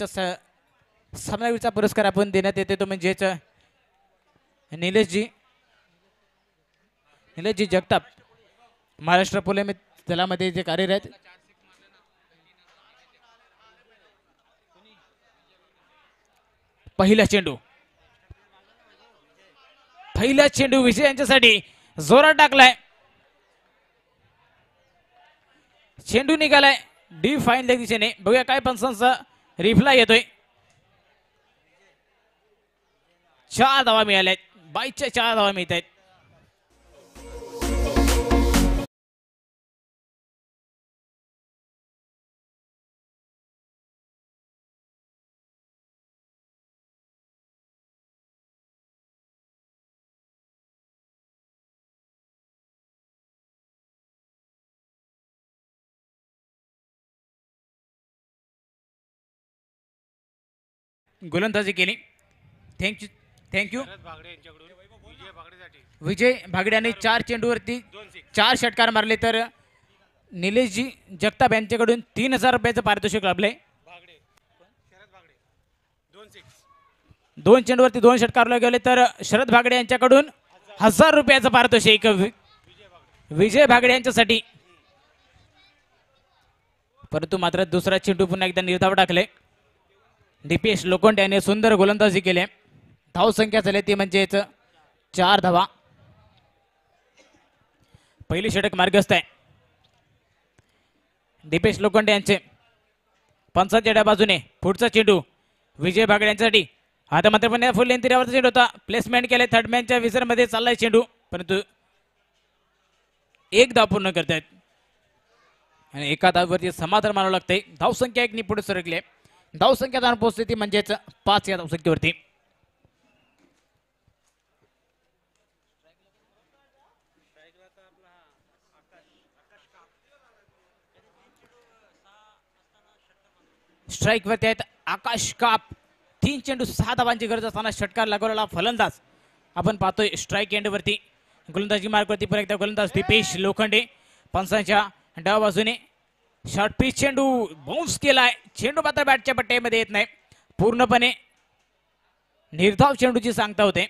आजच्या सामनावीरचा पुरस्कार आपण देण्यात येते तो म्हणजेच निलेशजी जगताप महाराष्ट्र पोलीस दलामध्ये जे कार्यरत पहिला चेंडू विजय यांच्यासाठी जोरात टाकलाय चेंडू निघालाय डी फाईन लेग दिशेने बघूया काय पंचांचा रिप्लाय येतोय 4 धावा मिळाल्यात 22च्या 4 धावा मिळत आहेत गोलंदाजी केली थँक्यू विजय भागडे यांनी 4 चेंडूवरती 4 षटकार मारले तर निलेशजी जगताप यांच्याकडून 3000 रुपयाचं पारितोषिक लाभले 2 चेंडूवरती 2 षटकार गेले तर शरद भागडे यांच्याकडून 1000 रुपयाचं पारितोषिक विजय भागडे यांच्यासाठी परंतु मात्र दुसरा चेंडू पुन्हा एकदा निर्धाव टाकले डीपीएस लोखंडे यांनी सुंदर गोलंदाजी केली धाव संख्या झाली ती म्हणजेच 4 धावा पहिली षटक मार्गस्थ आहे दीपेश लोखंडे यांचे पंचांच्या बाजूने पुढचा चेंडू विजय भागडे यांच्यासाठी आता मात्र पण फुल लेंथीवरचा चेंडू होता प्लेसमेंट केले थर्ड मॅनच्या विजर मध्ये चाललाय चेंडू परंतु एक धाव पूर्ण करतायत आणि एका धाववरती समाधान मानावं लागतंय धाव संख्या 1 पुढे सरकली धाव संख्या जाऊन पोहोचते ती म्हणजेच 5 या धाव संख्येवरती स्ट्राइक वरती आहेत आकाश काप 3 चेंडू 6 धावांची गरज असताना षटकार लागवलेला फलंदाज आपण पाहतोय स्ट्राइक एंड वरती गोलंदाजी मार्क वरती परत एकदा गोलंदाज दीपेश लोखंडे पंचांच्या डाव्या बाजूने शॉर्ट पिच चेंडू बाउन्स केलाय चेंडू मात्र बॅटच्या पट्ट्यामध्ये येत नाही पूर्णपणे निर्धाव चेंडूची सांगता होते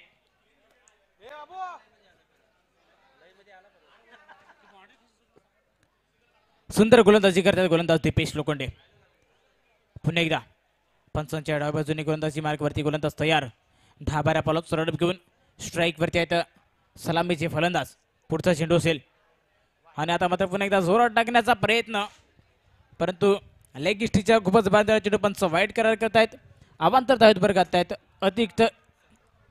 सुंदर गोलंदाजी करतात गोलंदाज दीपेश लोखंडे पुन्हा एकदा पंचांच्या डाव्या बाजूने गोलंदाजी मार्ग वरती गोलंदाज तयार 10-12 पालक सरळ घेऊन स्ट्राइक वरती आहेत सलामीचे फलंदाज पुढचा चेंडू असेल आणि आता मात्र पुन्हा एकदा जोरात टाकण्याचा प्रयत्न परंतु लेग इस्टीच्या खूपच बांधलेला चेंडू पंच वाईट करार करतायत अवांतर धावेत भर घालतायत अतिरिक्त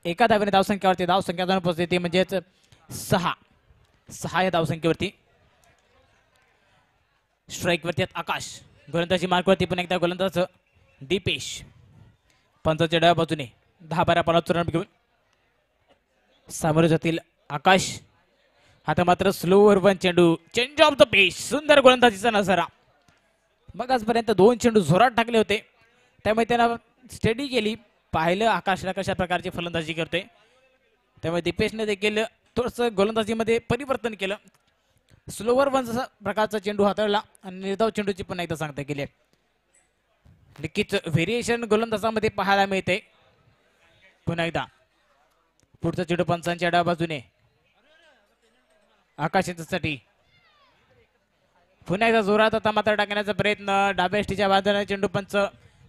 एका धावेने धावसंख्येवरती धावसंख्या जाऊन पोहोचते ती म्हणजेच 6 या धावसंख्येवरती स्ट्राइक वरती आकाश गोलंदाजी मार्कवरती पुन्हा एकदा गोलंदाज दीपेश पंचांच्या डाव्या बाजूने 10-12 पालात रन घेऊन सामोरे जातील आकाश आता मात्र स्लोवर वन चेंडू चेंज ऑफ द पेस सुंदर गोलंदाजीचा नजारा मग आजपर्यंत 2 चेंडू जोरात टाकले होते त्यामुळे त्यांना स्टडी केली पाहिलं आकाशला कशा प्रकारची फलंदाजी करतोय त्यामुळे दीपेशने देखील थोडंसं गोलंदाजीमध्ये परिवर्तन केलं स्लोवर वन जसा प्रकारचा चेंडू हाताळला आणि निर्धाव चेंडूची पुन्हा एकदा सांगता केली नक्कीच व्हेरिएशन गोलंदाजामध्ये पाहायला मिळते पुन्हा एकदा पुढचा चेंडू पंचांच्या डाव्या बाजूने आकाश यांच्यासाठी पुन्हा एकदा जोरात आता मात्र टाकण्याचा प्रयत्न डाव्या एसटीच्या बाजूने चेंडू पंच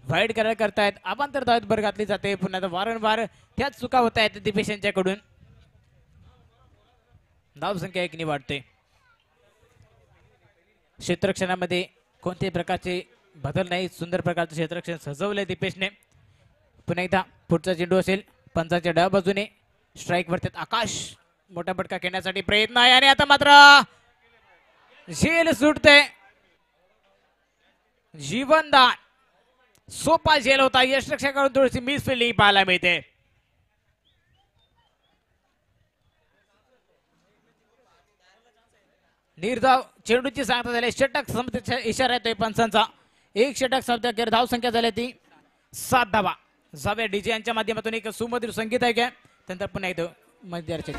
वाईट करार करतायत अवांतर धावेत भर घातली जाते पुन्हा वारंवार त्याच चुका होत आहेत दीपेश यांच्याकडून धाव संख्या 1 वाढते क्षेत्ररक्षणामध्ये कोणत्याही प्रकारचे बदल नाही सुंदर प्रकारचे क्षेत्ररक्षण सजवले दीपेशने पुन्हा एकदा पुढचा चेंडू असेल पंचांच्या डाव्या बाजूने स्ट्राइक वरती आकाश मोठा फटका खेळण्यासाठी प्रयत्न आहे आणि आता मात्र झेल सुटते जीवनदान सोपा झेल होता यशरक्षकाकडून थोडीशी मिस फिल्डिंग पाहायला मिळते निर्धाव चेंडूची सांगता झाली षटक समतेचा इशारा येतोय पंचांचा 1 षटक संपत्याखेर धाव संख्या झाली ती 7 धावा जाऊया डीजे यांच्या माध्यमातून एक सुमधुर संगीत आहे त्यानंतर पुन्हा एकदा मध्यरात्री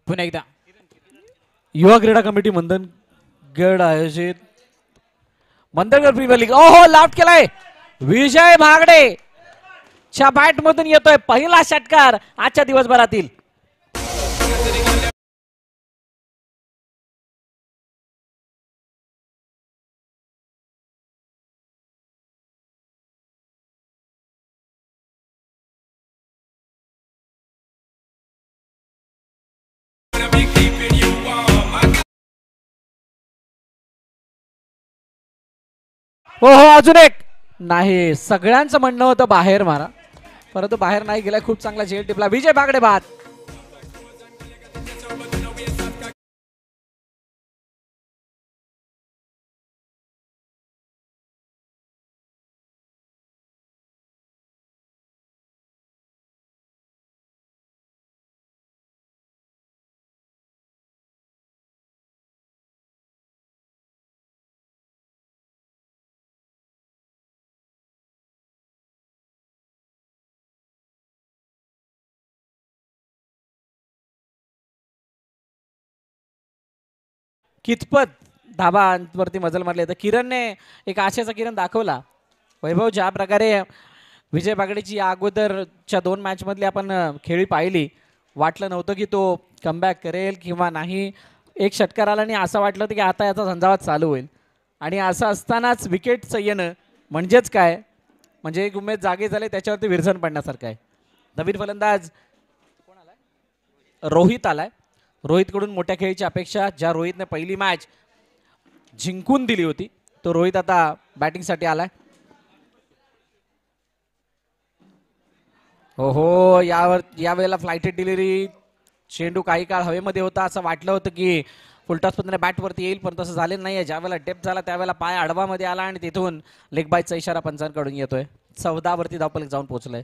पुन्हा एकदा युवा क्रीडा कमिटी मंदनगड आयोजित मंदनगड प्रीमियर लीग. ओहो लाफ्ट केलाय विजय भागडे च्या बॅट मधून येतोय पहिला षटकार आजच्या दिवसभरातील. हो हो अजून एक नाही. सगळ्यांचं म्हणणं होतं बाहेर मारा परंतु बाहेर नाही गेलाय. खूप चांगला झेल टिपला विजय बागडे बाद. कितपत धाबांवरती मजल मारली तर किरणने एक आशेचा किरण दाखवला. वैभव ज्या प्रकारे विजय बागडेची अगोदरच्या 2 मॅच मधली आपण खेळी पाहिली वाटलं नव्हतं की तो कमबॅक करेल किंवा नाही. एक षटकार आला आणि असं वाटलं होतं की आता याचा झंझावात चालू होईल आणि असं असतानाच विकेटचं येणं म्हणजेच काय म्हणजे एक उमेद जागे झाले त्याच्यावरती विरजण पडण्यासारखं आहे. नवीन फलंदाज कोण आलाय? रोहित आलाय. रोहितकडून मोठ्या खेळीची अपेक्षा. ज्या रोहितने पहिली मॅच जिंकून दिली होती तो रोहित आता बॅटिंगसाठी आलाय. हो हो यावेळेला फ्लायटेड डिलिव्हरी. चेंडू काही काळ हवेमध्ये होता असं वाटलं होतं की फुलटॉस पद्धतीने बॅटवरती येईल पण तसं झालेलं नाहीये. ज्यावेळेला डेप्थ झाला त्यावेळेला पाय आडवामध्ये आला आणि तिथून लेग बायचा इशारा पंचांकडून येतोय. 14 वरती धावफलक जाऊन पोहोचलाय.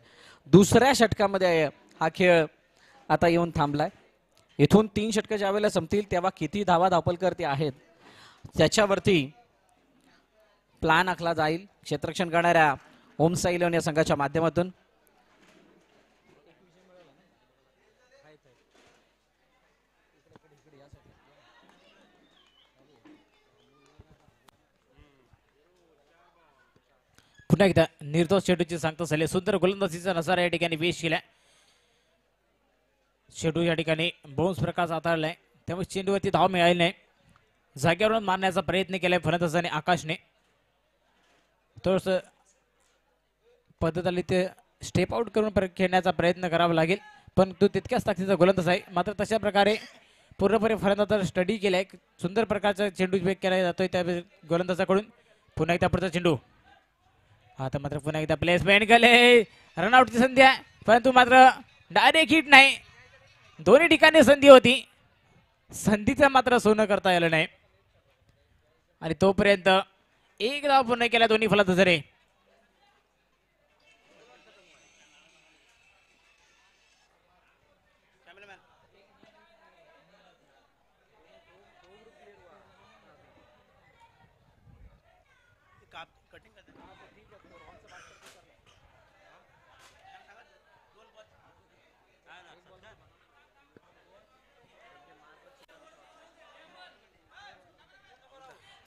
दुसऱ्या षटकामध्ये हा खेळ आता येऊन थांबलाय. इथून 3 षटकं ज्यावेळेला संपतील तेव्हा किती धावा धावफलकरती आहेत त्याच्यावरती प्लॅन आखला जाईल क्षेत्ररक्षण करणाऱ्या ओम साई इलेव्हन या संघाच्या माध्यमातून. पुन्हा एकदा निर्दोष चेंडूची सांगता झाली. सुंदर गोलंदाजीचा नजारा या ठिकाणी पेश केला. चेंडू या ठिकाणी बाउन्स प्रकार हाताळलाय त्यामुळे चेंडूवरती धाव मिळाली नाही. जागेवरून मारण्याचा प्रयत्न केलाय फलंदाजाने आकाशने. थोडस पद्धत आली ते स्टेप आउट करून खेळण्याचा प्रयत्न करावा लागेल पण तो तितक्याच ताकदीचा गोलंदाज आहे. मात्र तशा प्रकारे पूर्णपणे फलंदाजाने स्टडी केलाय. सुंदर प्रकारचा चेंडू वेग केला जातोय त्या गोलंदाजाकडून. पुन्हा एकदा पुढचा चेंडू. आता मात्र पुन्हा एकदा प्लेसमेंट केले. रनआउटची संधी आहे परंतु मात्र डायरेक्ट हिट नाही. दोन्ही ठिकाणी संधी होती. संधीचं मात्र सोनं करता आलं नाही आणि तोपर्यंत एक धाव पूर्ण केला दोन्ही फलंदाजाने.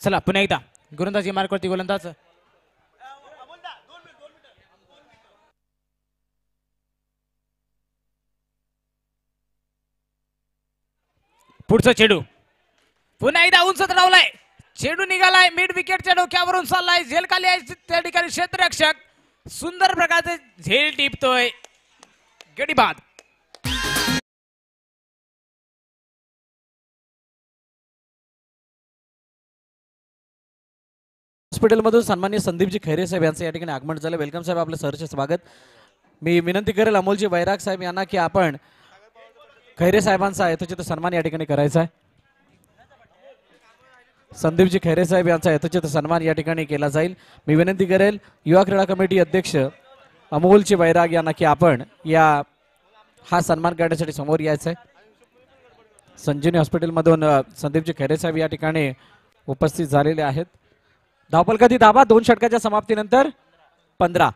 चला पुन्हा एकदा गोलंदाजी मार्कवरती गोलंदाज. पुढचा चेंडू पुन्हा एकदा उंच धावलाय. चेंडू निघालाय मिड विकेटच्या डोक्यावरून चाललाय. झेल खाली आहे त्या ठिकाणी क्षेत्ररक्षक. सुंदर प्रकारचे झेल टिपतोय. गडी बाद. हॉस्पिटलमधून सन्माननीय संदीपजी खैरे साहेब यांचं या ठिकाणी आगमन झालं. वेलकम साहेब आपलं सहर्ष स्वागत. मी विनंती करेल अमोलजी वैराग साहेब यांना की आपण खैरे साहेबांचा यथोचित सन्मान या ठिकाणी करायचा आहे. संदीपजी खैरे साहेब यांचा यथोचित सन्मान या ठिकाणी केला जाईल. मी विनंती करेल युवा क्रीडा कमिटी अध्यक्ष अमोलजी वैराग यांना की आपण हा सन्मान करण्यासाठी समोर यायचं आहे. संजीवनी हॉस्पिटलमधून संदीपजी खैरे साहेब या ठिकाणी उपस्थित झालेले आहेत. धावफलकाची धाबा 2 षटकाच्या समाप्तीनंतर 15.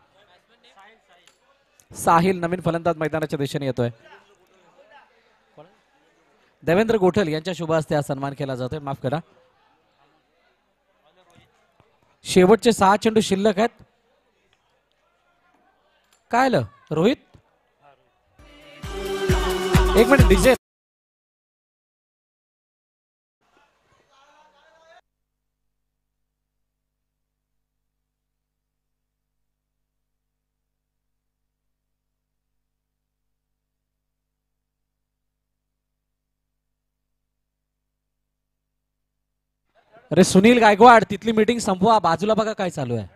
साहिल नवीन फलंदाज मैदानाच्या दिशेने येतोय. देवेंद्र गोठल यांच्या शुभ हस्ते हा सन्मान केला जातोय. माफ करा. शेवटचे 6 चेंडू शिल्लक आहेत. काय आलं रोहित? एक मिनिट डीजे. अरे सुनील गायकवाड तिथली मीटिंग संपवा. बाजूला बघा काय चालू आहे.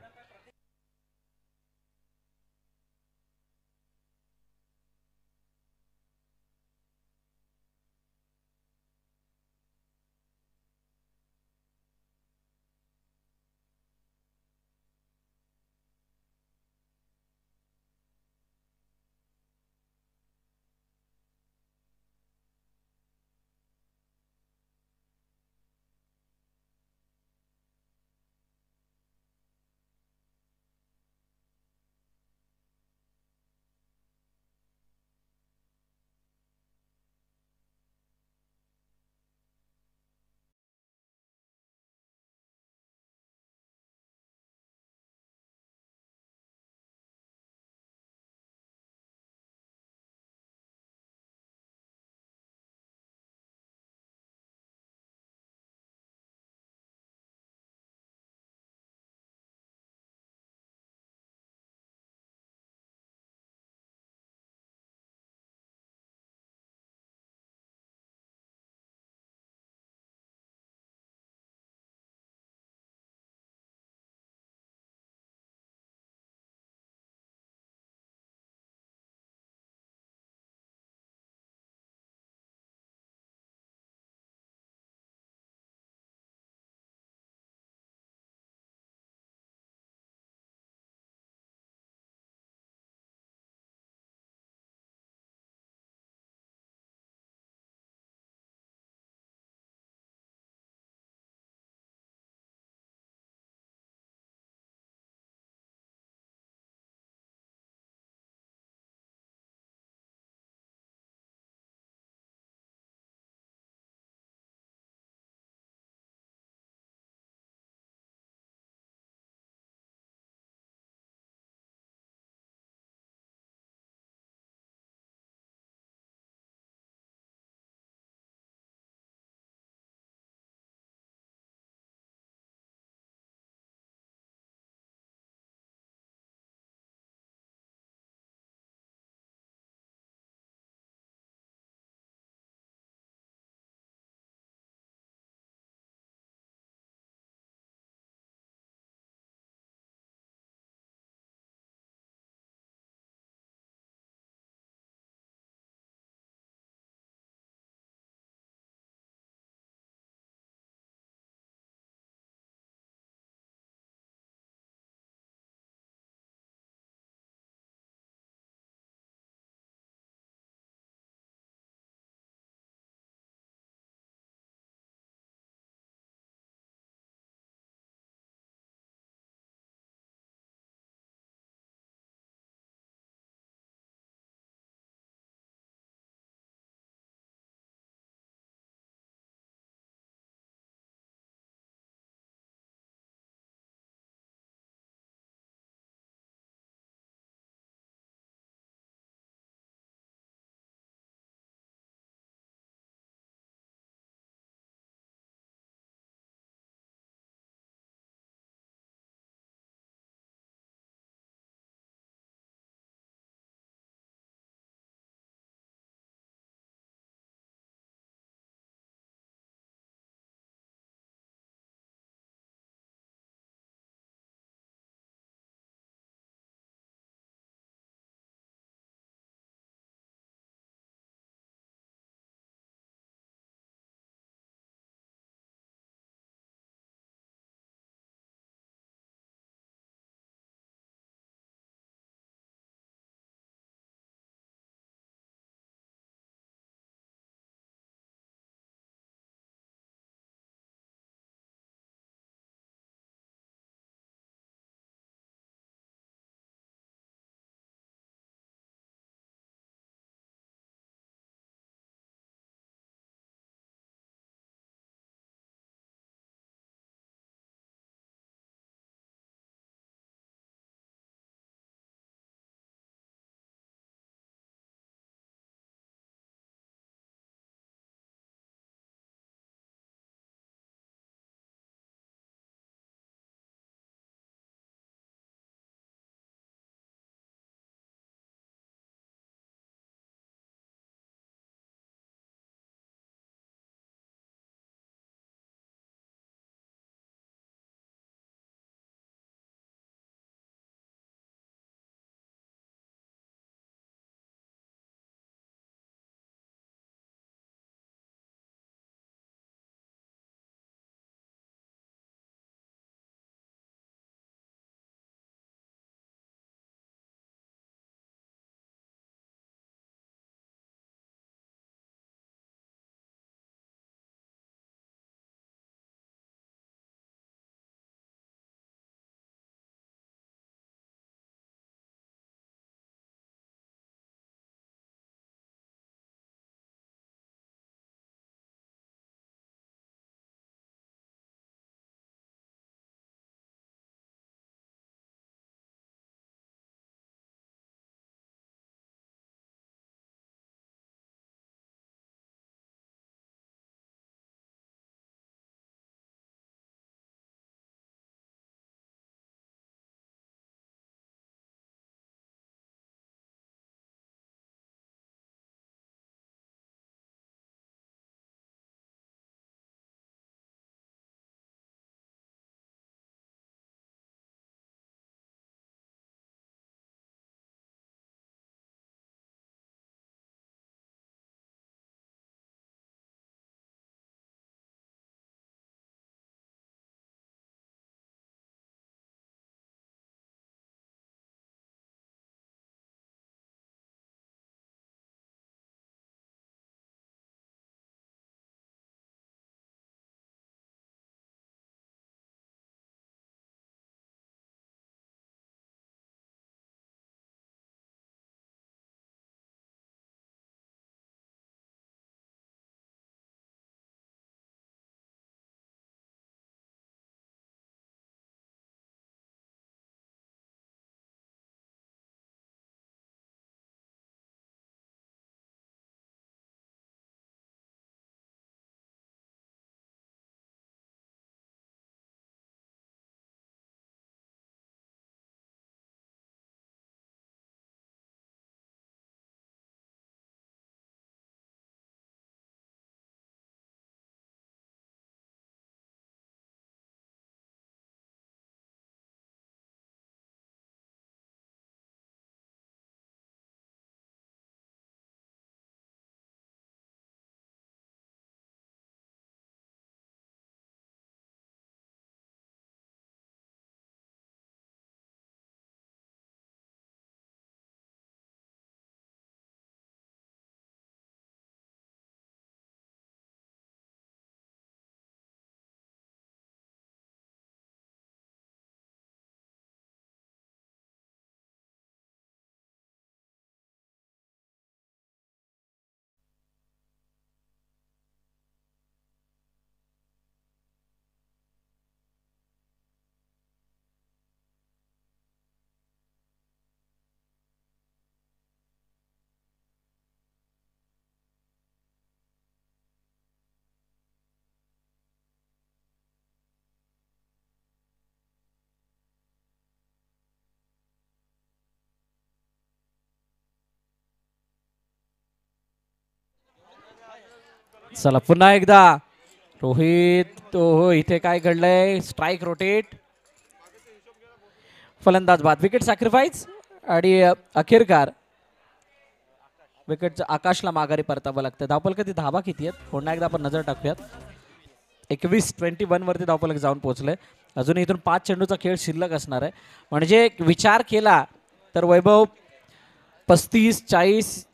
चला पुन्हा एकदा रोहित इथे काय घडलंय स्ट्राईक रोटेट फलंदाज बाद विकेट सॅक्रिफाईस आणि अखेरकार विकेटचं आकाशला माघारी परतावं लागतं. धावफलक ती धावा किती आहेत पुन्हा एकदा आपण नजर टाकूयात. 21-21 वरती धावफलक जाऊन पोहोचले. अजून इथून 5 चेंडूचा खेळ शिल्लक असणार आहे. म्हणजे विचार केला तर वैभव 35-40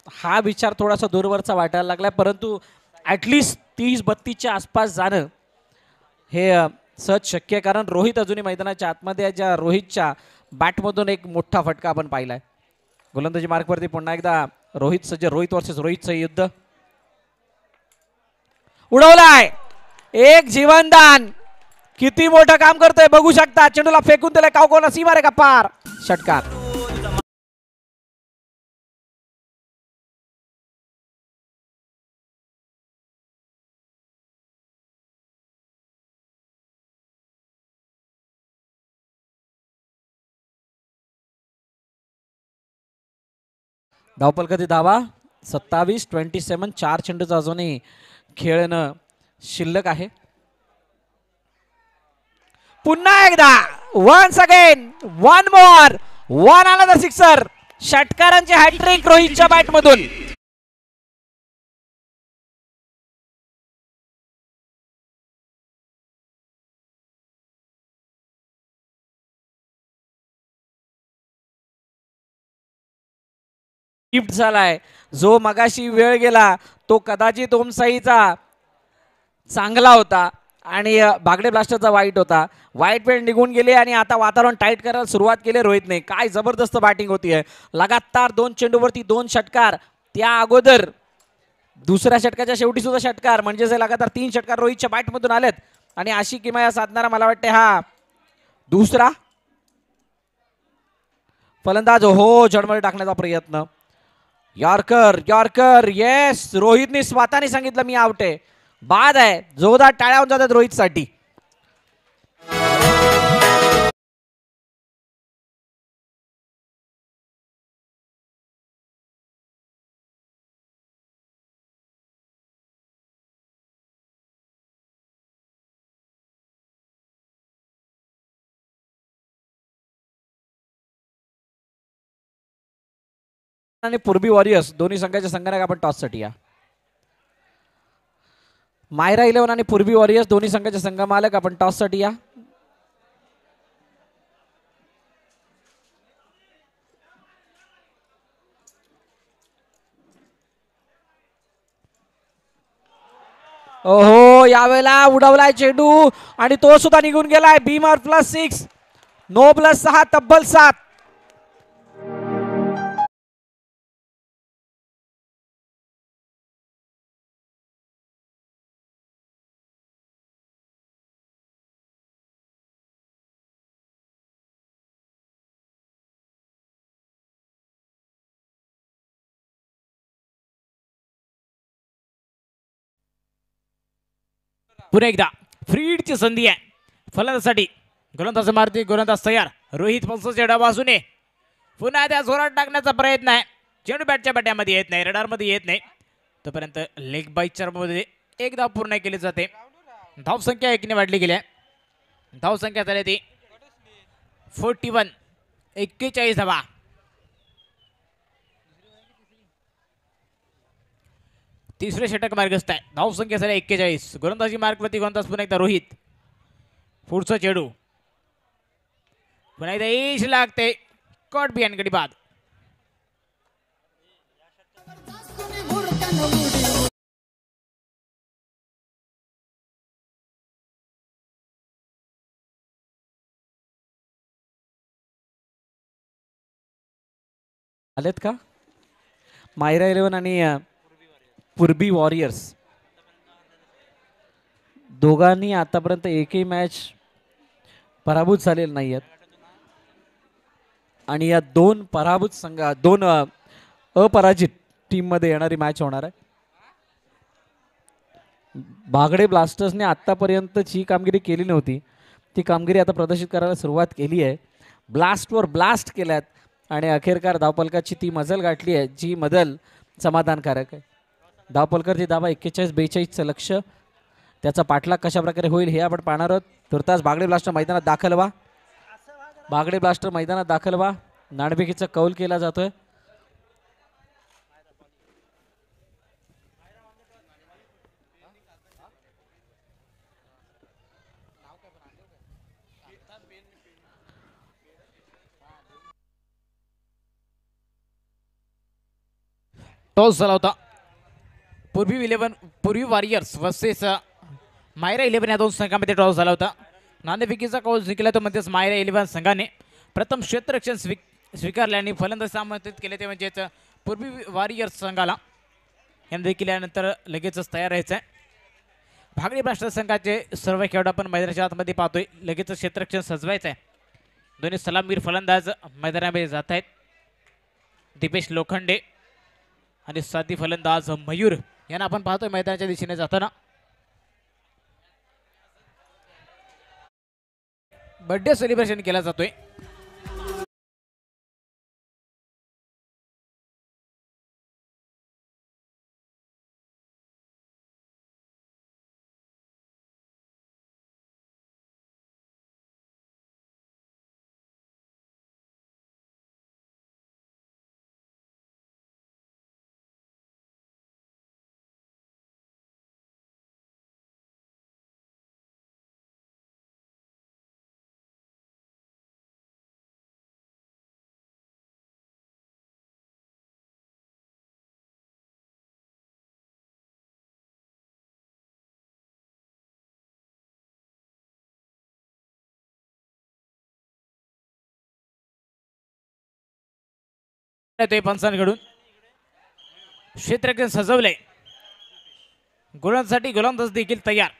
हा विचार थोडासा दूरवरचा वाटायला लागलाय परंतु ॲटलिस्ट 30-32च्या आसपास जाणं हे सहज शक्य आहे कारण रोहित अजूनही मैदानाच्या आतमध्ये आहे. ज्या रोहितच्या बॅटमधून एक मोठा फटका आपण पाहिलाय. गोलंदाजी मार्कवरती पुन्हा एकदा रोहित सज्ज रोहित वर्सेस रोहितचं युद्ध उडवलाय एक जीवनदान किती मोठं काम करतोय बघू शकता. चेंडूला फेकून दिलाय कावकोना सीमा रे का पार षटकार. धावपल कधी धावा 27-27 4 चेंडूचा अजूनही खेळणं शिल्लक आहे. पुन्हा एकदा once again one more one another sixer षटकारांचे हॅट्रिक रोहितच्या बॅट मधून. गिफ्ट झालाय जो मगाशी वेळ गेला तो कदाचित ओमसाईचा चांगला होता आणि बागडे ब्लास्टरचा वाईट होता. वाईट वेळ निघून गेले आणि आता वातावरण टाईट करायला सुरुवात केली रोहितने. काय जबरदस्त बॅटिंग होतीये. लगातार 2 चेंडूवरती 2 षटकार. त्या अगोदर दुसऱ्या षटकाच्या शेवटी सुद्धा षटकार म्हणजे लगातार 3 षटकार रोहितच्या बॅटमधून आलेत आणि अशी किमया साधणारा मला वाटते हा दुसरा फलंदाज. हो जडमध्ये टाकण्याचा प्रयत्न यॉर्कर यॉर्कर येस रोहितने स्वतःने सांगितलं मी आउट आहे. बाद आहे जोरदार टाळ्या होऊन जातात रोहितसाठी. आणि पूर्वी वॉरियर्स दोन्ही संघाच्या संघाने आपण टॉस साठी या. मायरा 11 आणि पूर्वी वॉरियर्स दोन्ही संघाच्या संघ मालक आपण टॉस साठी या. ओहो यावेळेला उडवलाय चेंडू आणि तो सुद्धा निघून गेलाय. बीमर +6 नो +6 तब्बल 7. पुन्हा एकदा फ्रीडची संधी आहे फलंदाजासाठी. गोलंदाज मारती गोलंदाज तयार. रोहित पंचच्या डावा बाजूने पुन्हा त्या जोरात टाकण्याचा प्रयत्न आहे. चेंडू बॅटच्या बॅट्यामध्ये येत नाही रडारमध्ये येत नाही तोपर्यंत लेग बाईच्या मध्ये एक धाव पूर्ण केली जाते. धावसंख्या 1 ने वाढली गेली आहे. धावसंख्या झाली ती 41 41 धावा. तिसरे षटक मार्गस्थ आहे. धावसंख्या झाली 41. गोलंदाजी मार्कवरती गोलंदाज पुन्हा एकदा रोहित. पुढचा चेंडू पुन्हा एकदा इश लागते कट बिहान गडी बाद. आलेत का मायरा 11 आणि पूर्वी वॉरियर्स दोघांनी आतापर्यंत एकही मॅच पराभूत झालेले नाही आहेत आणि या दोन पराभूत संघ दोन अपराजित टीम मध्ये येणारी मॅच होणार आहे. बागडे ब्लास्टर्सने आतापर्यंतची कामगिरी केली नव्हती ती कामगिरी आता प्रदर्शित करायला सुरुवात केली आहे. ब्लास्टवर ब्लास्ट केल्यात आणि अखेरकार धावपलकाची ती मजल गाठली आहे जी मजल समाधानकारक आहे. धावपलकरची धावा 41-42चं लक्ष. त्याचा पाठलाग कशा प्रकारे होईल हे आपण पाहणार आहोत. तुर्तास बागडे ब्लास्टर मैदानात दाखल व्हा. बागडे ब्लास्टर मैदानात दाखल व्हा. नाणेफेकीचा कौल केला जातोय. टॉस झाला होता. पूर्वी वॉरियर्स वर्सेस मायरा 11 या दोन संघांमध्ये टॉस झाला होता. नाणेफेकीचा कौल जिंकला तो म्हणजेच मायरा 11 संघाने प्रथम क्षेत्ररक्षण स्वीकारले आणि फलंदाज आमंत्रित केले ते म्हणजेच पूर्वी वॉरियर्स संघाला. यांना देखील यानंतर लगेचच तयार राहायचं आहे. भागडे ब्लास्टर संघाचे सर्व खेळाडू आपण मैदानाच्या आतमध्ये पाहतोय. लगेच क्षेत्ररक्षण सजवायचं आहे. दोन्ही सलामीर फलंदाज मैदानामध्ये जात आहेत. दीपेश लोखंडे आणि साथी फलंदाज मयूर यांना आपण पाहतोय मैदानाच्या दिशेने जाताना. बर्थडे सेलिब्रेशन केला जातोय. ते पंचांकडून क्षेत्ररक्षण सजवले. गोलंदाजासाठी गोलंदाज देखील तयार.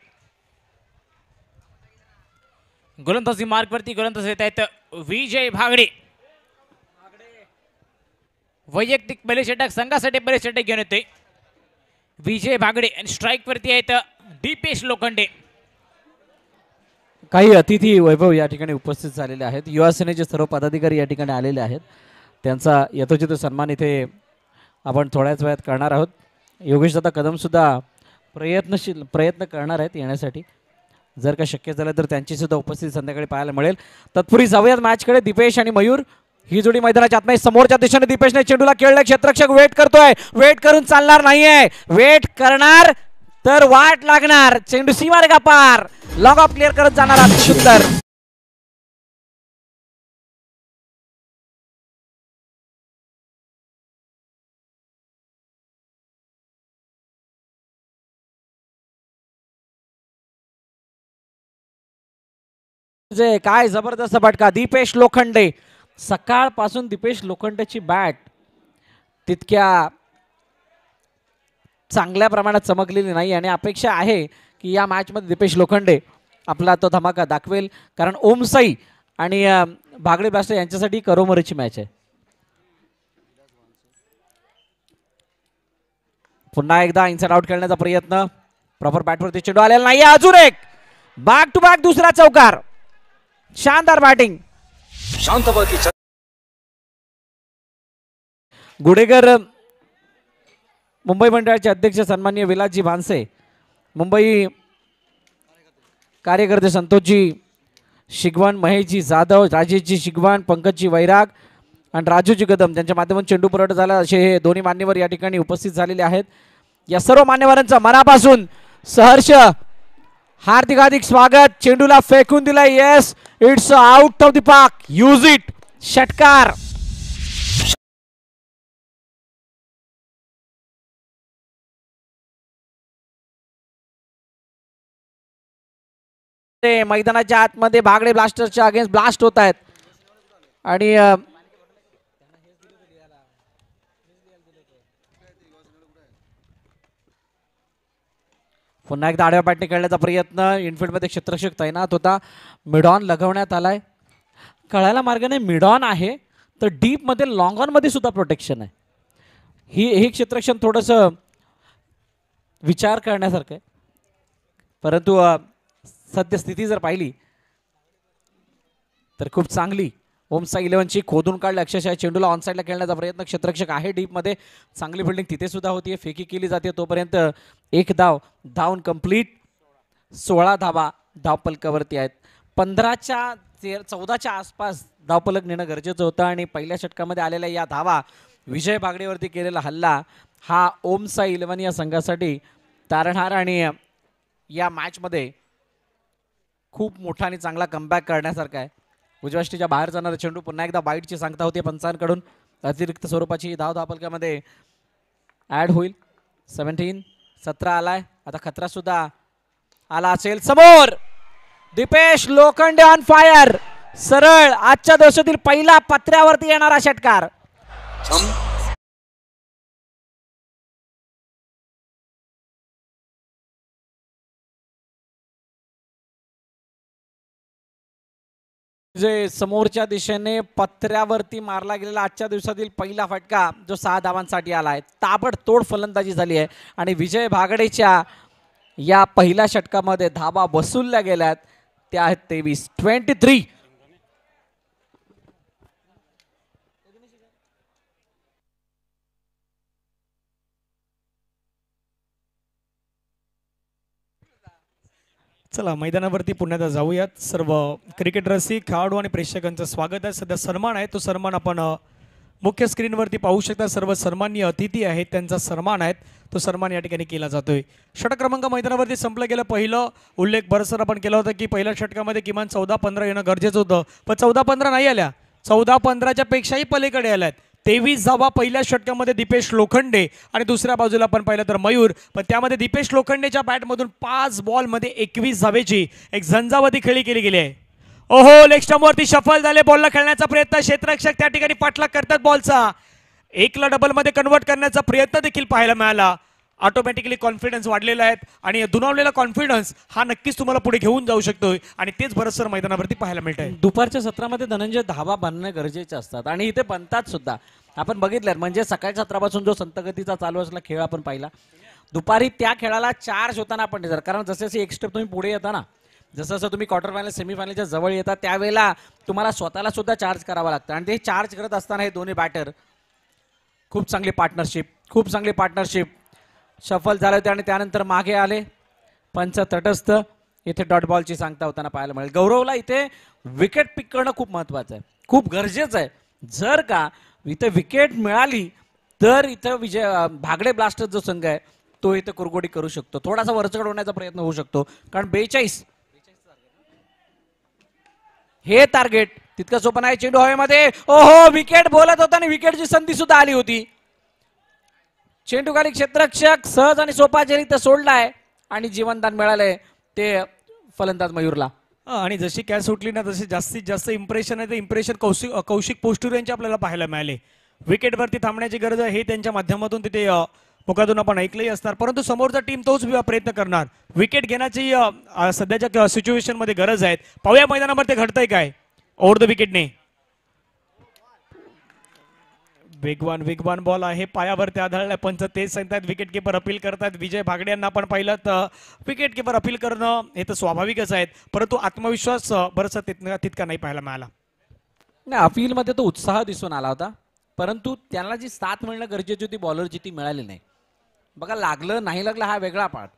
गोलंदाजी मार्कवरती गोलंदाज येत आहेत विजय भागडे. वैयक्तिक पहिले षटक संघासाठी पहिले षटक घेऊन येते विजय भागडे आणि स्ट्राईक वरती आहेत दीपेश लोखंडे. काही अतिथी वैभव या ठिकाणी उपस्थित झालेले आहेत. युवा सेनेचे सर्व पदाधिकारी या ठिकाणी आलेले आहेत. त्यांचा यथोचित सन्मान इथे आपण थोड्याच वेळात करणार आहोत. योगेश दादा कदम सुद्धा प्रयत्न करणार आहेत येण्यासाठी. जर का शक्य झालं तर त्यांची सुद्धा उपस्थिती संध्याकाळी पाहायला मिळेल. तत्पूर्वी जाऊयात मॅचकडे. दीपेश आणि मयूर ही जोडी मैदानाच्या आतमध्ये समोरच्या दिशेने दीपेशने चेंडूला खेळला. क्षेत्ररक्षक वेट करतोय. वेट करून चालणार नाहीये. वेट करणार तर वाट लागणार. चेंडू सीमारेखा पार लॉग ऑफ क्लिअर करत जाणार. अतिसुंदर काय जबरदस्त फटका. दीपेश लोखंडे. सकाळपासून दीपेश लोखंडेची बॅट तितक्या चांगल्या प्रमाणात चमकलेली नाही आणि अपेक्षा आहे की या मॅच मध्ये दीपेश लोखंडे आपला तो धमाका दाखवेल. कारण ओमसाई आणि भागडे ब्लास्टर यांच्यासाठी करोमरीची मॅच आहे. पुन्हा एकदा इनसाइड आउट खेळण्याचा प्रयत्न. प्रॉपर बॅटवरती चेंडू आलेला नाही. अजून एक बॅक टू बॅक दुसरा चौकार. शानदार बॅटिंग. गुडेकर मुंबई मंडळाचे अध्यक्ष सन्माननीय विलासजी भानसे, मुंबई कार्यकर्ते संतोषजी शिगवण, महेशजी जाधव, राजेशजी शिगवण, पंकजजी वैराग आणि राजूजी कदम त्यांच्या माध्यमातून चेंडू पुरवठा झाला असे हे दोन्ही मान्यवर या ठिकाणी उपस्थित झालेले आहेत. या सर्व मान्यवरांचा मनापासून सहर्ष हार्दिक हार्दिक स्वागत. चेंडूला फेकून दिलाय. Yes, it's out of the park. Use it. षटकार. मैदानाच्या आतमध्ये भागडे ब्लास्टरच्या अगेन्स्ट ब्लास्ट होत आहेत आणि पुन्हा एकदा आडव्या बॅटने खेळण्याचा प्रयत्न. इनफिल्ड मध्ये क्षेत्ररक्षक तैनात होता. मिडॉन लगवण्यात आलाय. कळायला मार्ग नाही मिडॉन आहे तर डीप मध्ये लॉंग ऑन मध्ये सुद्धा प्रोटेक्शन आहे. ही क्षेत्ररक्षण थोडस विचार करण्यासारखं आहे. परंतु सद्यस्थिती जर पाहिली तर खूप चांगली ओमसा 11ची खोदून काढलं अक्षरशः चेंडूला ऑनसाईडला खेळण्याचा प्रयत्न क्षेत्ररक्षक आहे डीप मध्ये चांगली फिल्डिंग तिथे सुद्धा होतीये फेकी केली जाते तोपर्यंत एक धावून कंप्लीट 16 धावा धावपलकावरती आहेत 14च्या आसपास धावपलक नेणं गरजेचं होतं आणि पहिल्या षटकामध्ये आलेल्या या धावा विजय बागडेवरती केलेला हल्ला हा ओमसा 11 या संघासाठी तारणहार आणि या मॅचमध्ये खूप मोठा आणि चांगला कमबॅक करण्यासारखा आहे उजव्याष्टीच्या बाहेर जाणारा चेंडू पुन्हा एकदा वाईटची सांगता होती पंचांकडून अतिरिक्त स्वरूपाची धावपलकामध्ये ऍड होईल 17 आलाय आता खतरा सुद्धा आला असेल समोर दीपेश लोखंडे ऑन फायर सरळ आजच्या दिवसातील पहिला पत्र्यावरती येणारा षटकार जे समोरच्या दिशेने पत्र्यावरती मारला गेलेला आजच्या दिवसातील पहिला फटका जो 6 धावांसाठी आलाय ताबडतोड फलंदाजी झाली आहे आणि विजय भागडेच्या या पहिल्या षटकामध्ये धावा वसूलल्या गेल्यात त्या आहेत 23. चला मैदानावरती पुन्हा एकदा जाऊयात सर्व क्रिकेट रसिक खेळाडू आणि प्रेक्षकांचं स्वागत आहे सध्या सन्मान आहे तो सन्मान आपण मुख्य स्क्रीनवरती पाहू शकता सर्व सन्माननीय अतिथी आहेत त्यांचा सन्मान आहे तो सन्मान या ठिकाणी केला जातोय षटक क्रमांक मैदानावरती संपलं गेलं पहिलं उल्लेख बरसर आपण केला होता की पहिल्या षटकामध्ये किमान 14-15 येणं गरजेचं होतं पण 14-15 नाही आल्या 14-15च्या पेक्षाही पलीकडे आल्यात 23 धावा पहिल्या षटकामध्ये दीपेश लोखंडे आणि दुसऱ्या बाजूला आपण पाहिलं तर मयूर पण त्यामध्ये दीपेश लोखंडेच्या बॅटमधून 5 बॉलमध्ये 21 धावेची एक झंझावाती खेळी केली गेली आहे ओहो लेग स्टंपवरती शफल झाले बॉलला खेळण्याचा प्रयत्न क्षेत्ररक्षक त्या ठिकाणी पाठलाग करतात बॉलचा एकला डबलमध्ये कन्वर्ट करण्याचा प्रयत्न देखील पाहायला मिळाला ऑटोमॅटिकली कॉन्फिडन्स वाढलेला आहे आणि दुणावलेला कॉन्फिडन्स हा नक्कीच तुम्हाला पुढे घेऊन जाऊ शकतोय आणि तेच बरसर मैदानावरती पाहायला मिळत आहे दुपारच्या सत्रामध्ये धनंजय धावा बांधणे गरजेचे असतात आणि इथे बनतात सुद्धा आपण बघितलं म्हणजे सकाळच्या सत्रापासून जो संतगतीचा चालू असलेला खेळ आपण पाहिला दुपारी त्या खेळाला चार्ज होताना आपण दिसणार कारण जसे जसे एक स्टेप तुम्ही पुढे येता ना जसं जसं तुम्ही क्वार्टर फायनल सेमीफायनलच्या जवळ येतात त्यावेळेला तुम्हाला स्वतःला सुद्धा चार्ज करावा लागतं आणि ते चार्ज करत असताना हे दोन्ही बॅटर खूप चांगली पार्टनरशिप शफल झाले होते आणि त्यानंतर मागे आले पंच तटस्थ इथे डॉट बॉलची सांगता होताना पाहायला मिळेल गौरवला इथे विकेट पिक करणं खूप महत्वाचं आहे खूप गरजेचं आहे जर का इथे विकेट मिळाली तर इथं भागडे ब्लास्टर्स जो संघ आहे तो इथे कुरगोडी करू शकतो थोडासा वरचढ होण्याचा प्रयत्न होऊ शकतो कारण 42 हे टार्गेट तितकं सोपं नाही चेंडू हवेमध्ये ओहो विकेट बोलत होता आणि विकेटची संधी सुद्धा आली होती चेंडू खाली क्षेत्ररक्षक सहज आणि सोपा जरी सोडलाय आणि जीवनदान मिळालंय ते फलंदाज मयूरला आणि जशी कॅच सुटली ना तशी जास्तीत जास्त इम्प्रेशन आहे ते इम्प्रेशन कौशिक पोस्टूर यांचे आपल्याला पाहायला मिळाले विकेटवरती थांबण्याची गरज आहे हे त्यांच्या माध्यमातून तिथे मुखातून आपण ऐकलंही असणार परंतु समोरचा टीम तोच प्रयत्न करणार विकेट घेण्याची सध्याच्या सिच्युएशन मध्ये गरज आहे पाहूया मैदानामध्ये घडतंय काय ओव्हर द विकेटने वेगवान बॉल आहे पायावरती आढळलाय पंच तेच सांगतात विकेट किपर अपील करतात विजय भागडे यांना आपण पाहिलं तर विकेट किपर अपील करणं हे तर स्वाभाविकच आहे परंतु आत्मविश्वास बरंच तितका नाही पाहायला मिळाला नाही अपील मध्ये तो उत्साह दिसून आला होता परंतु त्यांना जी साथ मिळणं गरजेची होती बॉलरची ती मिळाली नाही बघा लागलं नाही लागलं हा वेगळा पार्ट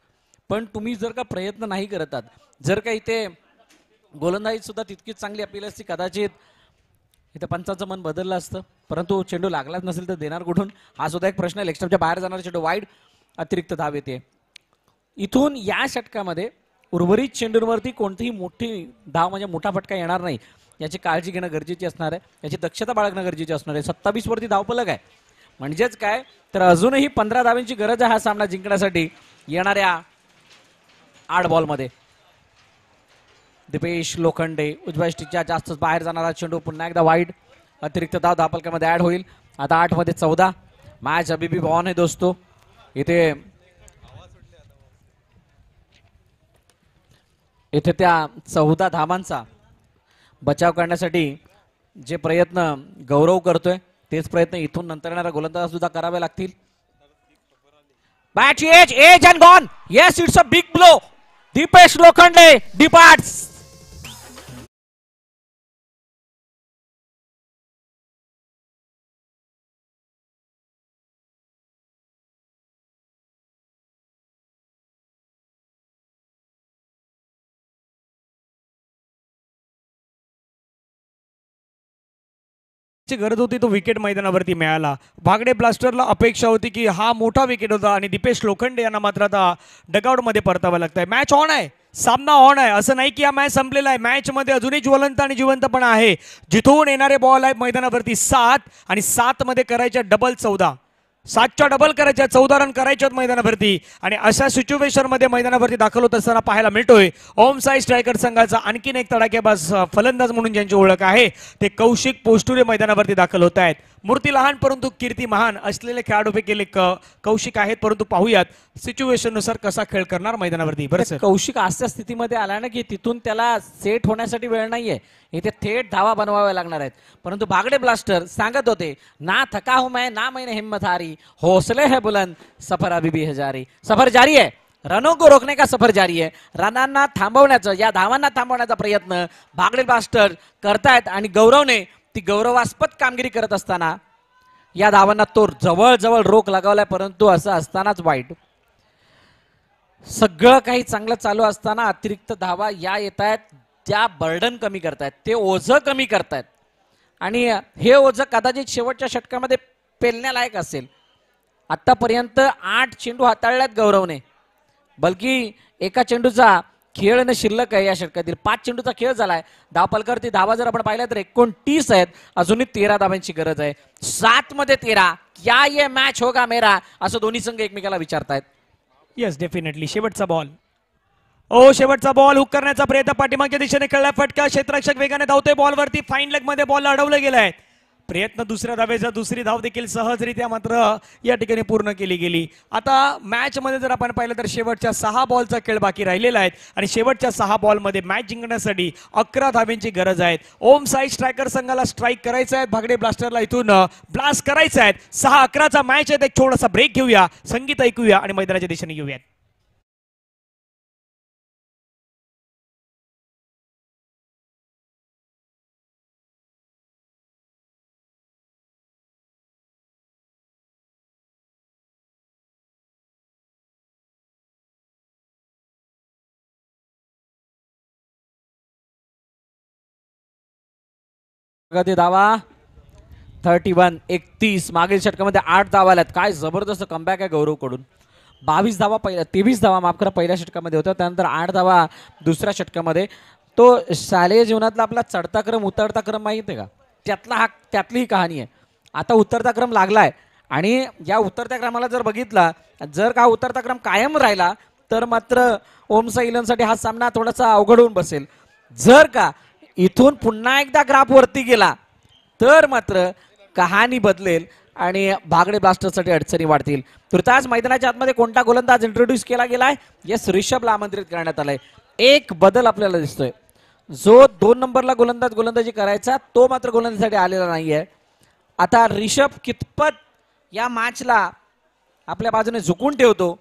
पण तुम्ही जर का प्रयत्न नाही करत आहात जर का इथे गोलंदाजीत सुद्धा तितकीच चांगली अपील असती कदाचित इथे पंचाचं मन बदललं असतं परंतु चेंडू लागलाच नसेल तर देणार कुठून हा सुद्धा एक प्रश्न लेग स्टंपच्या बाहेर जाणारा चेंडू वाईड अतिरिक्त धाव येते इथून या षटकामध्ये उर्वरित चेंडूंवरती कोणतीही मोठी धाव म्हणजे मोठा फटका येणार नाही याची काळजी घेणं गरजेची असणार आहे याची दक्षता बाळगणं गरजेची असणार आहे 27 वरती धावफलक आहे म्हणजेच काय तर अजूनही 15 धावांची गरज आहे हा सामना जिंकण्यासाठी येणाऱ्या 8 बॉलमध्ये दीपेश लोखंडे उजव्या जास्त बाहेर जाणारा चेंडू पुन्हा एकदा वाईड अतिरिक्त धाव धावफलकामध्ये ऍड होईल आता 8 मध्ये 14 मॅच अभी भी ऑन है दोस्तों इथे त्या 14 धावांचा बचाव करण्यासाठी जे प्रयत्न गौरव करतोय तेच प्रयत्न इथून नंतर येणारा गोलंदाज सुद्धा करावे लागतील bat edge and gone yes it's a big blow Dipesh Lokhande departs मॅचची गरज होती तो विकेट मैदानावरती मिळाला. भागडे ब्लास्टरला अपेक्षा होती की हा मोठा विकेट होता आणि दीपेश लोखंडे यांना मात्र आता डगआउटमध्ये परतावं लागतंय. मॅच ऑन आहे, सामना ऑन आहे. असं नाही की हा मॅच संपलेला आहे. मॅचमध्ये अजूनही ज्वलंत आणि जिवंतपणा आहे. जिथून येणारे बॉल आहेत मैदानावरती 7 आणि 7 मध्ये करायच्या डबल 14. 7च्या डबल करायच्या, 14 रन करायच्यात मैदानावरती. आणि अशा सिच्युएशन मध्ये मैदानावरती दाखल होत असताना पाहायला मिळतोय ओम साई स्ट्रायकर संघाचा आणखीन एक तडाखेबाज फलंदाज म्हणून ज्यांची ओळख आहे ते कौशिक पोस्टुरे मैदानावरती दाखल होत आहेत. मूर्ती लहान परंतु कीर्ती महान असलेले खेळाडूपैकी एक कौशिक आहेत. परंतु पाहूयात सिच्युएशन नुसार कसा खेळ करणार मैदानावरती. बरं सर, कौशिक अशा स्थितीमध्ये आला ना की तिथून त्याला सेट होण्यासाठी वेळ नाहीये. इथे थेट धावा बनवाव्या लागणार आहेत. परंतु भागडे ब्लास्टर सांगत होते ना थका हूं मैं ना मैंने हिम्मत हारी, हौसले है बुलंद, सफर अभी भी है जारी. सफर जारी है, रनों को रोकने का सफर जारी है. रनांना थांबवण्याचं, या धावांना थांबवण्याचा प्रयत्न भागडे ब्लास्टर करतायत आणि गौरवने ती गौरवास्पद कामगिरी करत असताना या धावांना तो जवळ रोख लगावलाय. परंतु असं असतानाच वाईट, सगळं काही चांगलं चालू असताना अतिरिक्त धावा या येत आहेत, त्या बर्डन कमी करतायत, ते ओझं कमी करतायत. आणि हे ओझं कदाचित शेवटच्या षटकामध्ये पेलण्यालायक असेल. आतापर्यंत 8 चेंडू हाताळल्यात गौरवने, बल्कि एका चेंडूचा खेळ न शिल्लक आहे. या षटकातील 5 चेंडूचा खेळ झालाय. धावपलकारती धावा जर आपण पाहिल्या तर 29 आहेत. अजूनही 13 धावांची गरज आहे. 7 मध्ये 13, क्या ये मॅच होगा मेरा, असं दोन्ही संघ एकमेकाला विचारतायत. Yes definitely. शेवटचा बॉल, शेवटचा बॉल हुक करण्याचा प्रयत्न पाठीमागच्या दिशेने खेळला. फटका, क्षेत्ररक्षक वेगाने धावतोय बॉलवरती. फाईन लेग मध्ये बॉल अडवलं गेलाय. प्रयत्न दुसऱ्या धावेचा, दुसरी धाव देखील सहजरित्या मात्र या ठिकाणी पूर्ण केली गेली. आता मॅच मध्ये जर आपण पाहिलं तर शेवटच्या 6 बॉलचा खेळ बाकी राहिलेला आहे आणि शेवटच्या 6 बॉलमध्ये मॅच जिंकण्यासाठी 11 धावेंची गरज आहे. ओम साई स्ट्रायकर संघाला स्ट्राईक करायचा आहे, भागडे ब्लास्टरला इथून ब्लास्ट करायचा आहे. 6-11चा मॅच आहे. एक छोटासा ब्रेक घेऊया, संगीत ऐकूया आणि मैदानाच्या दिशेने येऊयात. धावा 31 मागील षटकामध्ये 8 धावा आल्यात. काय जबरदस्त कमबॅक आहे गौरव कडून. 22 धावा पहिल्या, 23 धावा माफ करा पहिल्या षटकामध्ये होत्या. त्यानंतर 8 धावा दुसऱ्या षटकामध्ये. तो शालेय जीवनातला आपला चढता क्रम उतरता क्रम माहिती आहे का, त्यातली ही कहाणी आहे. आता उतरता क्रम लागलाय आणि या उतरत्या क्रमाला जर बघितला, जर का उतरता क्रम कायम राहिला तर मात्र ओम साई इलेव्हनसाठी हा सामना थोडासा अवघड होऊन बसेल. जर का इथून पुन्हा एकदा ग्राफ वरती गेला तर मात्र कहाणी बदलेल आणि भागडे ब्लास्टरसाठी अडचणी वाढतील. तुर्तास मैदानाच्या आतमध्ये कोणता गोलंदाज इंट्रोड्यूस केला गेलाय? यस, रिषभला आमंत्रित करण्यात आलंय. एक बदल आपल्याला दिसतोय. जो 2 नंबरला गोलंदाजी करायचा तो मात्र गोलंदाजीसाठी आलेला नाहीये. आता रिषभ कितपत या मॅचला आपल्या बाजूने झुकून ठेवतो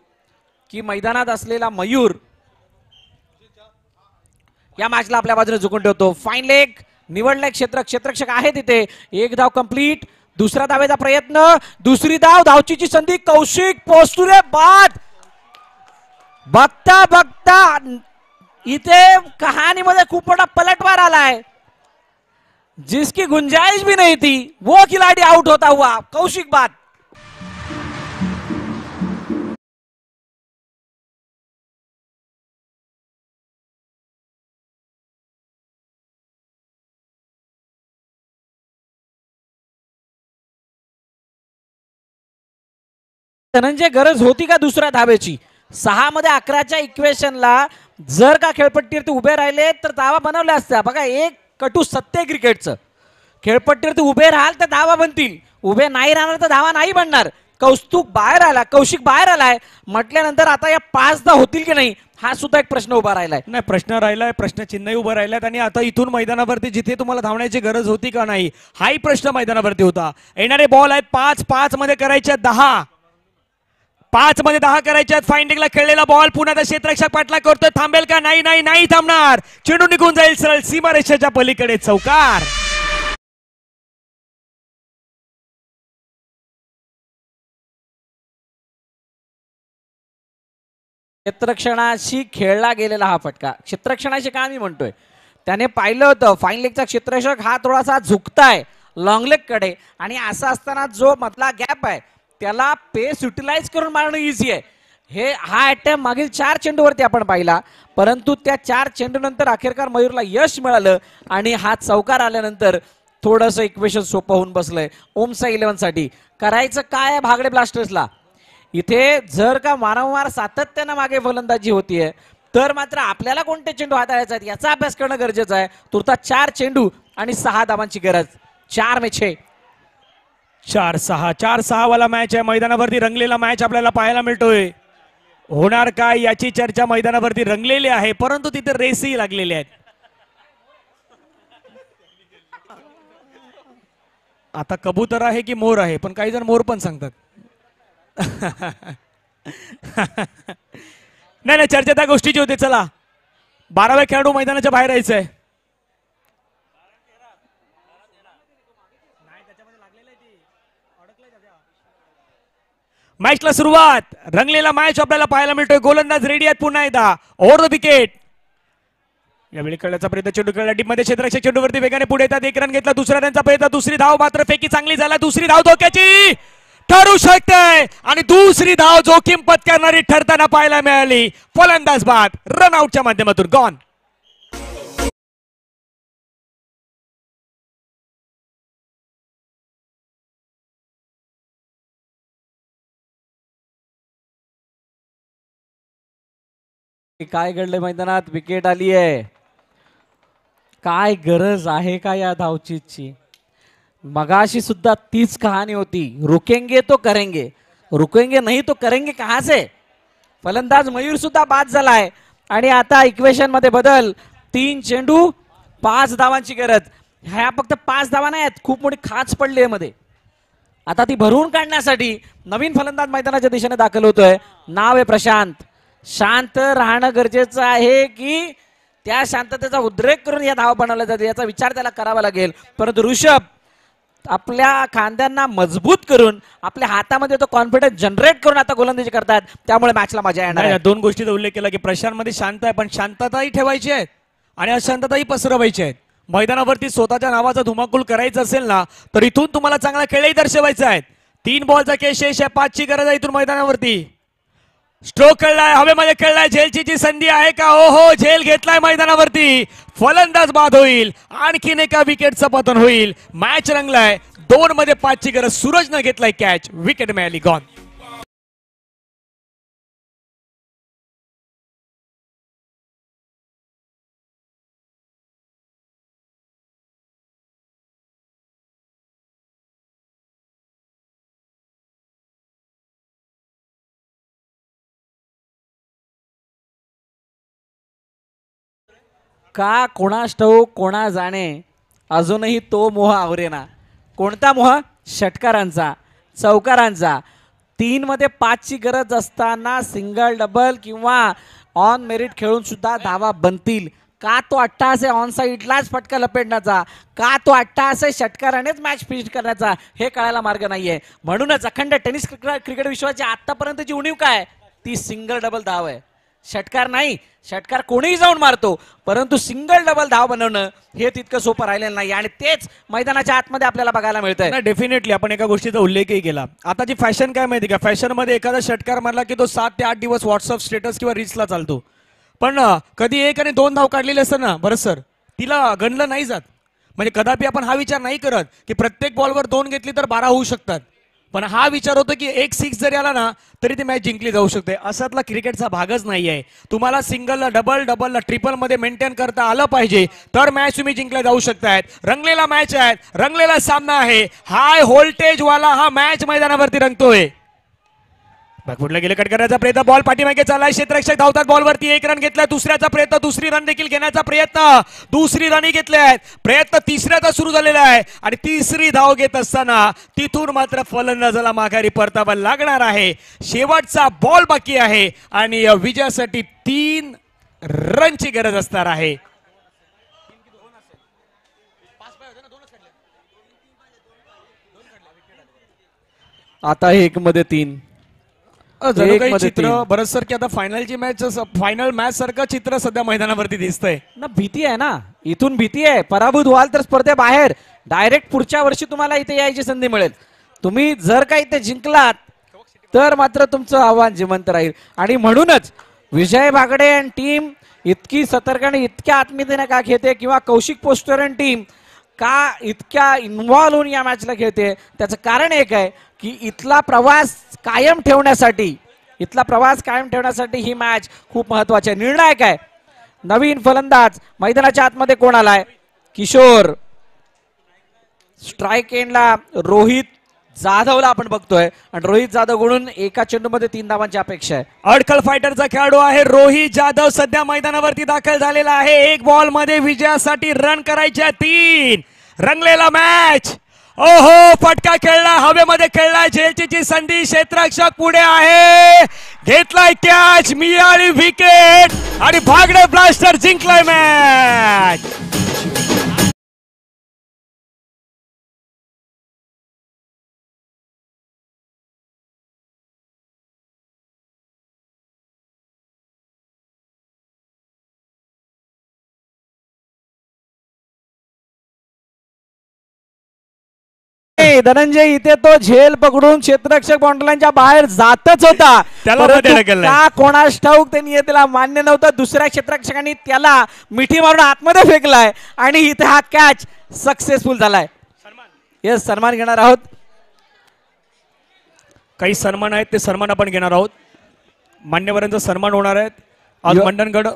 की मैदानात असलेला मयूर या मॅचला आपल्या बाजूने झुकून ठेवतो. फाईन लेग निवडलाय क्षेत्ररक्षक आहे तिथे. एक धाव कंप्लीट. दुसरा धावेचा प्रयत्न, दुसरी धाव, धावचीची संधी. कौशिक पोस्टुरे बाद. बघता बघता इथे कहानीमध्ये खूप मोठा पलटवार आलाय. जिसकी गुंजाइश भी नहीं थी वो खिलाड़ी आउट होता हुआ. कौशिक बाद. धनंजय गरज होती का दुसऱ्या धावेची? 6 मध्ये 11च्या इक्वेशनला जर का खेळपट्टीवरती उभे राहिले तर धावा बनवल्या असत्या. बघा, एक कटू सत्य क्रिकेटचं. खेळपट्टीवरती उभे राहाल तर धावा बनतील, उभे नाही राहणार तर धावा नाही बनणार. कौशिक बाहेर आलाय म्हटल्यानंतर आता या 5 धावा होतील की नाही हा सुद्धा एक प्रश्न उभा राहिलाय. नाही, प्रश्न राहिलाय, प्रश्नचिन्हही उभं राहिल्यात. आणि आता इथून मैदानावरती जिथे तुम्हाला धावण्याची गरज होती का नाही हाही प्रश्न मैदानावरती होता. येणारे बॉल आहेत 5 मध्ये करायचे 10. 5 मध्ये 10 करायच्यात. फाइंडिंगला खेळलेला बॉल पुन्हा क्षेत्ररक्षक पाठला करतोय. थांबेल का? नाही थांबणार. चेंडू निघून जाईल सरळ सीमारेषेच्या पलीकडे. चौकार. क्षेत्ररक्षणाशी खेळला गेलेला हा फटका. क्षेत्ररक्षणाशी का मी म्हणतोय, त्याने पाहिलं होतं फाईन लेगचा क्षेत्ररक्षक हा थोडासा झुकताय लॉंग लेग कडे, आणि असं असताना जो मधला गॅप आहे त्याला पेस युटिलाइज करून मारणं इझी आहे. हा अटॅम्प मागील 4 चेंडूवरती आपण पाहिला, परंतु त्या 4 चेंडूनंतर अखेरकार मयूरला यश मिळालं आणि हा चौकार आल्यानंतर थोडंसं इक्वेशन सोपं होऊन बसलंय ओमसा 11 साठी. करायचं काय आहे भागडे ब्लास्टर्सला इथे? जर का वारंवार सातत्यानं मागे फलंदाजी होतीये तर मात्र आपल्याला कोणते चेंडू हाताळायचे आहेत याचा अभ्यास करणं गरजेचं आहे. तुर्तास 4 चेंडू आणि 6 धावांची गरज. 4 में 6. 4-6 वाला मॅच आहे. मैदानावरती रंगलेला मॅच आपल्याला पाहायला मिळतोय. होणार काय याची चर्चा मैदानावरती रंगलेली आहे, परंतु तिथे रेसही लागलेले आहेत. आता कबूतर आहे की मोर आहे, पण काही जण मोर पण सांगतात. नाही चर्चा त्या गोष्टीची होते. चला 12व्या खेळाडू मैदानाच्या बाहेर यायचंय. मॅचला सुरुवात. रंगलेला मॅच आपल्याला पाहायला मिळतोय. गोलंदाज रेडी आहेत पुन्हा एकदा. Over the wicket. यावेळी खेळण्याचा प्रयत्न, चेंडू खेळला डीप मध्ये, क्षेत्ररक्षक चेंडूवरती वेगाने पुढे येतात. 1 रन घेतला. दुसरा रनचा प्रयत्न, दुसरी धाव मात्र फेकी चांगली झाला. दुसरी धाव धोक्याची ठरू शकते आणि दुसरी धाव जोखीम पत्करणारी ठरताना पाहायला मिळाली. फलंदाज बाद. रन आउटच्या माध्यमातून गॉन. काय घडलंय मैदानात? विकेट आली आहे. काय गरज आहे का या धावचीची? मगाशी सुद्धा तीच कहाणी होती. रुकेंगे तो करेंगे, रुकेंगे नहीं तो करेंगे कहां से. फलंदाज मयूर सुद्धा बाद झालाय आणि आता इक्वेशन मध्ये बदल. 3 चेंडू 5 धावांची गरज. ह्या फक्त 5 धावा नाहीत, खूप मोठी खाच पडली आहे मध्ये. आता ती भरून काढण्यासाठी नवीन फलंदाज मैदानाच्या दिशेने दाखल होतोय. नाव आहे प्रशांत. शांत राहणं गरजेचं आहे की त्या शांततेचा उद्रेक करून या धावा बनवल्या जाते याचा विचार त्याला करावा लागेल. परंतु ऋषभ आपल्या खांद्यांना मजबूत करून आपल्या हातामध्ये तो कॉन्फिडन्स जनरेट करून आता गोलंदाजी करतात, त्यामुळे मॅचला मजा येणार आहे. 2 गोष्टीचा उल्लेख केला की प्रशांत मध्ये शांत आहे, पण शांतताही ठेवायची आहे आणि अशांतताही पसरवायची आहे. मैदानावरती स्वतःच्या नावाचा धुमाकूळ करायचा असेल ना तर इथून तुम्हाला चांगला खेळही दर्शवायचा आहे. 3 बॉलचा खेळ शेष आहे. 5 ची गरज आहे इथून मैदानावरती. स्ट्रोक खेळलाय, हवेमध्ये खेळलाय. झेलची संधी आहे का? हो, झेल घेतलाय मैदानावरती. फलंदाज बाद होईल. आणखीन एका विकेटचं पतन होईल. मॅच रंगलाय. 2 मध्ये 5 ची गरज. सूरजनं घेतलाय कॅच. विकेट मिळाली. गॉन. का कोणास ठाऊक, कोणा जाणे, अजूनही तो मोह आवरेना. कोणता मोह? षटकारांचा, चौकारांचा. 3 मध्ये 5 ची गरज असताना सिंगल, डबल किंवा ऑन मेरिट खेळून सुद्धा धावा बनतील. का तो अट्टाहास आहे ऑन साईडलाच फटका लपेटण्याचा? का तो अट्टाहास आहे षटकारानेच मॅच फिनिश करण्याचा? हे कळायला मार्ग नाहीये. म्हणूनच अखंड टेनिस क्रिकेट विश्वाची आतापर्यंतची उणीव काय? ती सिंगल डबल धाव आहे. षटकार नाही, षटकार कोणीही जाऊन मारतो, परंतु सिंगल डबल धाव बनवणं हे तितकं सोपं राहिलेलं नाही आणि तेच मैदानाच्या आतमध्ये आपल्याला बघायला मिळतंय. डेफिनेटली आपण एका गोष्टीचा उल्लेखही केला. आताची फॅशन काय माहिती का? फॅशन मध्ये एखादा षटकार मारला की तो 7 ते 8 दिवस व्हॉट्सअप स्टेटस किंवा रील्सला चालतो. पण कधी 1 आणि 2 धाव काढलेले असतं ना, बरं सर, तिला गणलं नाही जात. म्हणजे कदापि आपण हा विचार नाही करत की प्रत्येक बॉलवर 2 घेतली तर 12 होऊ शकतात. पण हा विचार होतो की 1 6 जरी आला ना तरी ती मॅच जिंकली जाऊ शकते. असातला क्रिकेटचा भागच नाही आहे. तुम्हाला सिंगलला डबलला ट्रिपल मध्ये मेंटेन करता आलं पाहिजे तर मॅच तुम्ही जिंकल्या जाऊ शकतायत. रंगलेला मॅच आहे, रंगलेला सामना आहे. हाय व्होल्टेज वाला हा मॅच मैदानावरती रंगतोय. कुठला गेले कट करण्याचा प्रयत्न, बॉल पाठीमागे चाललाय. क्षेत्ररक्षक धावतात बॉलवरती. 1 रन घेतलाय. दुसऱ्याचा प्रयत्न, दुसरी रन देखील घेण्याचा प्रयत्न, दुसरी रनही घेतले आहेत. प्रयत्न तिसऱ्याचा सुरू झालेला आहे आणि तिसरी धाव घेत असताना तिथून मात्र फलंदाजाला माघारी परतावा लागणार आहे. शेवटचा बॉल बाकी आहे आणि विजयासाठी 3 रनची गरज असणार आहे. आता 1 मध्ये 3. जणू एक काही मध्ये चित्र तीन. बरंच सर की आता फायनल मॅच सारखं चित्र सध्या मैदानावरती दिसतंय. ना भीती आहे ना, इथून भीती आहे. पराभूत व्हाल तर स्पर्धेबाहेर डायरेक्ट पुढच्या वर्षी तुम्हाला इथे यायची संधी मिळेल. तुम्ही जर काही ते जिंकलात तर मात्र तुमचं आव्हान जिवंत राहील. आणि म्हणूनच विजय बागडे आणि टीम इतकी सतर्क आणि इतक्या आत्मीयतेने का खेळते, किंवा कौशिक पोस्टरन टीम का इतक्या इन्व्हॉल्व होऊन या मॅचला खेळते, त्याचं कारण एक आहे की इथला प्रवास कायम ठेवण्यासाठी ही मॅच खूप महत्वाची आहे. निर्णायक आहे. नवीन फलंदाज मैदानाच्या आतमध्ये कोण आलाय? किशोर. स्ट्राईक एंडला रोहित जाधवला आपण बघतोय, आणि रोहित जाधवकडून एका चेंडूमध्ये 3 धावांची अपेक्षा आहे. अडखळ फायटरचा खेळाडू आहे रोहित जाधव, सध्या मैदानावरती दाखल झालेला आहे. एक बॉल मध्ये विजयासाठी रन करायच्या 3. रंगलेला मॅच. ओहो, फटका खेळला, हवेमध्ये खेळलाय, झेलची संधी, क्षेत्ररक्षक पुढे आहे, घेतलाय कॅच, मिळाली विकेट आणि भागडे ब्लास्टर जिंकलाय मॅच. धनंजय, इथे तो झेल पकडून क्षेत्ररक्षक बाउंड्रीलाईनच्या बाहेर जातच होता, त्याला परंतु मध्ये ढकललंय. का कोणास ठाऊक ते नियतीला मान्य नव्हतं. दुसऱ्या क्षेत्ररक्षकांनी त्याला मिठी मारून आतमध्ये फेकलाय आणि इथे हा कॅच सक्सेसफुल झालाय. येस, सन्मान घेणार आहोत. काही सन्मान आहेत, ते सन्मान आपण घेणार आहोत. मान्यवरांचा सन्मान होणार आहेत आज. मंडणगड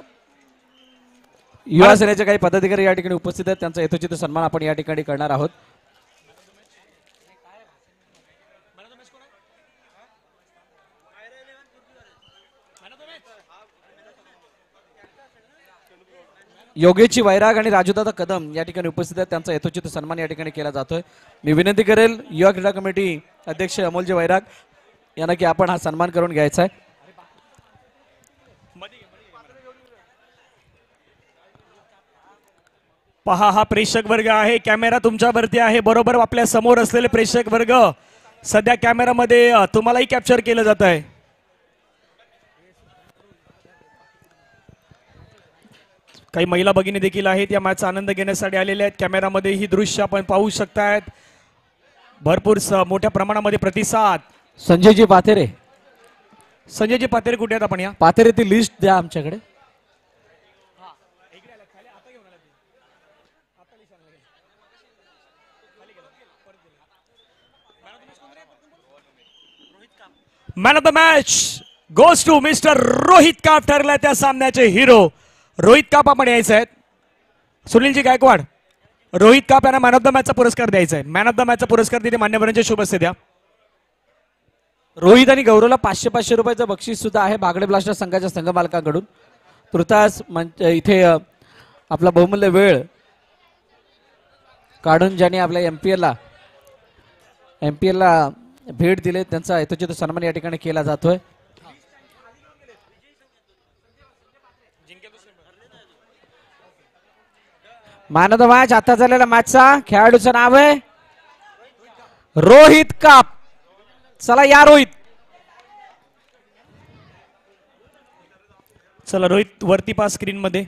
युवा सेनेचे काही पदाधिकारी या ठिकाणी उपस्थित आहेत, त्यांचा यथोचित सन्मान आपण या ठिकाणी करणार आहोत. योगेशजी वैराग आणि राजूदादा कदम या ठिकाणी उपस्थित आहेत, त्यांचा यथोचित सन्मान या ठिकाणी केला जातोय. मी विनंती करेल युवा क्रीडा कमिटी अध्यक्ष अमोलजी वैराग यांना की आपण हा सन्मान करून घ्यायचा आहे. पहा, हा प्रेक्षक वर्ग आहे. कॅमेरा तुमच्यावरती आहे. बरोबर आपल्या समोर असलेले प्रेक्षक वर्ग सध्या कॅमेरामध्ये तुम्हालाही कॅप्चर केलं जात आहे. काही महिला भगिनी देखील आहेत, या मॅचचा आनंद घेण्यासाठी आलेल्या आहेत. कॅमेरामध्ये ही दृश्य आपण पाहू शकतायत. भरपूर मोठ्या प्रमाणामध्ये प्रतिसाद. संजयजी पाथेरे, संजयजी पातेरे कुठे आहेत? आपण या पाथेरे ती लिस्ट द्या आमच्याकडे. Man of the match goes to mister Rohit काप ठरला त्या सामन्याचे हिरो. रोहित काप आपण यायचं आहेत. सुनीलजी गायकवाड, रोहित काप यांना मॅन ऑफ द मॅचचा पुरस्कार द्यायचा आहे. मॅन ऑफ द मॅचचा पुरस्कार तिथे मान्यवरांचे शुभ असते द्या. रोहित आणि गौरवला 500 रुपयाचं बक्षीस सुद्धा आहे बागडे ब्लास्टर संघाच्या संघ मालकांकडून. तुर्तास इथे आपला बहुमूल्य वेळ काढून ज्यांनी आपल्या एमपीएल ला भेट दिले त्यांचा यथोचित सन्मान या ठिकाणी केला जातोय. मॅन ऑफ द मॅच आता झालेल्या मॅचचा खेळाडूचं नाव आहे रोहित काप. चला या रोहित. चला रोहित वरती पास स्क्रीन मध्ये.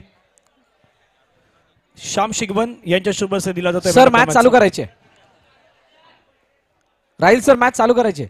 श्याम शिगवन यांच्या शुभ असं दिला जातो. सर मॅच चालू करायचे राहील. सर मॅच चालू करायचे.